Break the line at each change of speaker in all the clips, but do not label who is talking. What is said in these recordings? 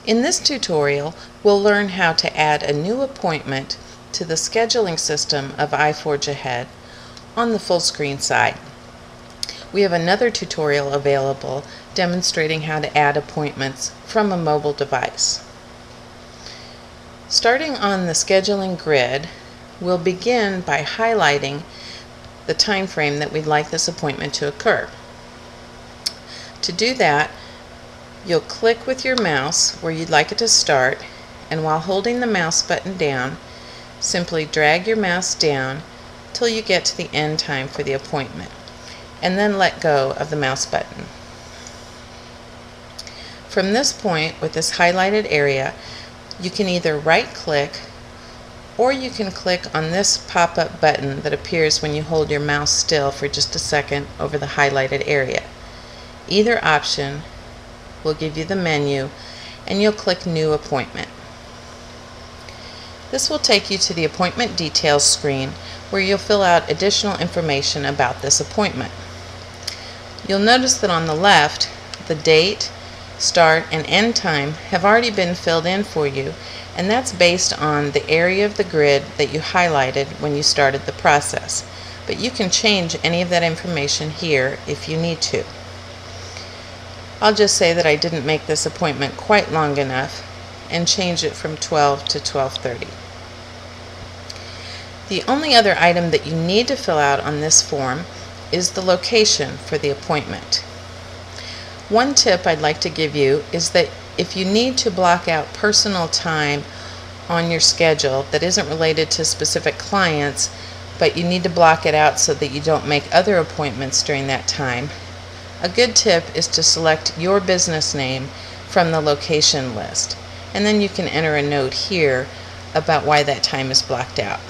In this tutorial, we'll learn how to add a new appointment to the scheduling system of iForgeAhead on the full screen side. We have another tutorial available demonstrating how to add appointments from a mobile device. Starting on the scheduling grid, we'll begin by highlighting the time frame that we'd like this appointment to occur. To do that, you'll click with your mouse where you'd like it to start, and while holding the mouse button down, simply drag your mouse down till you get to the end time for the appointment, and then let go of the mouse button. From this point, with this highlighted area, you can either right-click or you can click on this pop-up button that appears when you hold your mouse still for just a second over the highlighted area. Either option will give you the menu, and you'll click New Appointment. This will take you to the appointment details screen where you'll fill out additional information about this appointment. You'll notice that on the left, the date, start, and end time have already been filled in for you, and that's based on the area of the grid that you highlighted when you started the process. But you can change any of that information here if you need to. I'll just say that I didn't make this appointment quite long enough and change it from 12 to 12:30. The only other item that you need to fill out on this form is the location for the appointment. One tip I'd like to give you is that if you need to block out personal time on your schedule that isn't related to specific clients, but you need to block it out so that you don't make other appointments during that time, a good tip is to select your business name from the location list, and then you can enter a note here about why that time is blocked out.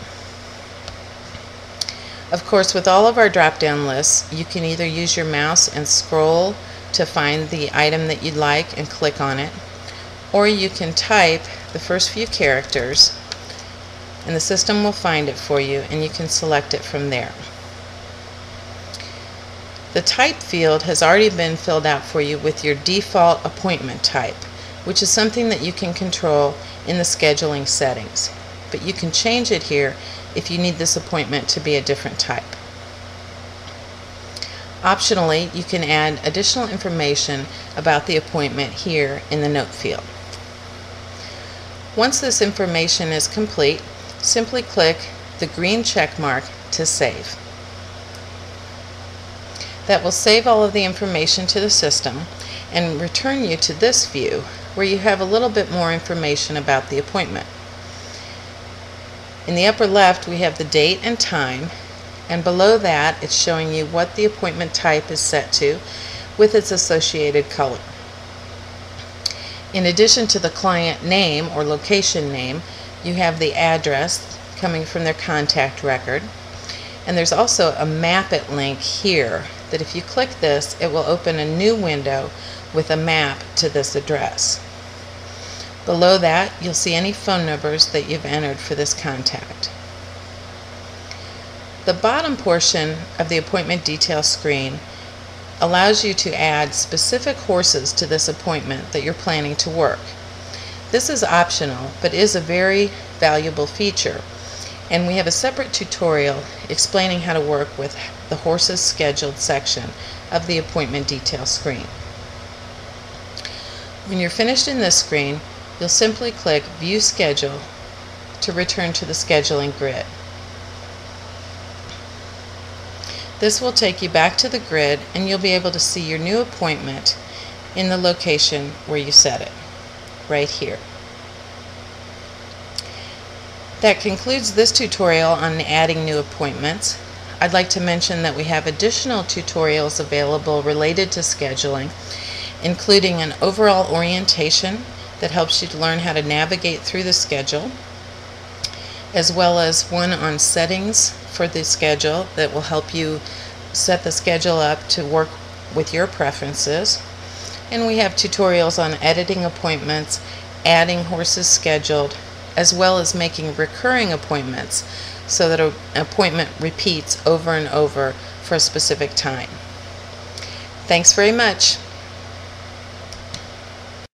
Of course, with all of our drop-down lists, you can either use your mouse and scroll to find the item that you'd like and click on it, or you can type the first few characters and the system will find it for you and you can select it from there. The type field has already been filled out for you with your default appointment type, which is something that you can control in the scheduling settings, but you can change it here if you need this appointment to be a different type. Optionally, you can add additional information about the appointment here in the note field. Once this information is complete, simply click the green check mark to save. That will save all of the information to the system and return you to this view where you have a little bit more information about the appointment. In the upper left, we have the date and time, and below that it's showing you what the appointment type is set to with its associated color. In addition to the client name or location name, you have the address coming from their contact record, and there's also a Map It link here that if you click this, it will open a new window with a map to this address. Below that, you'll see any phone numbers that you've entered for this contact. The bottom portion of the appointment details screen allows you to add specific horses to this appointment that you're planning to work. This is optional, but is a very valuable feature, and we have a separate tutorial explaining how to work with the horses scheduled section of the appointment details screen. When you're finished in this screen, you'll simply click View Schedule to return to the scheduling grid. This will take you back to the grid and you'll be able to see your new appointment in the location where you set it, right here. That concludes this tutorial on adding new appointments. I'd like to mention that we have additional tutorials available related to scheduling, including an overall orientation that helps you to learn how to navigate through the schedule, as well as one on settings for the schedule that will help you set the schedule up to work with your preferences. And we have tutorials on editing appointments, adding horses scheduled, as well as making recurring appointments so that an appointment repeats over and over for a specific time. Thanks very much.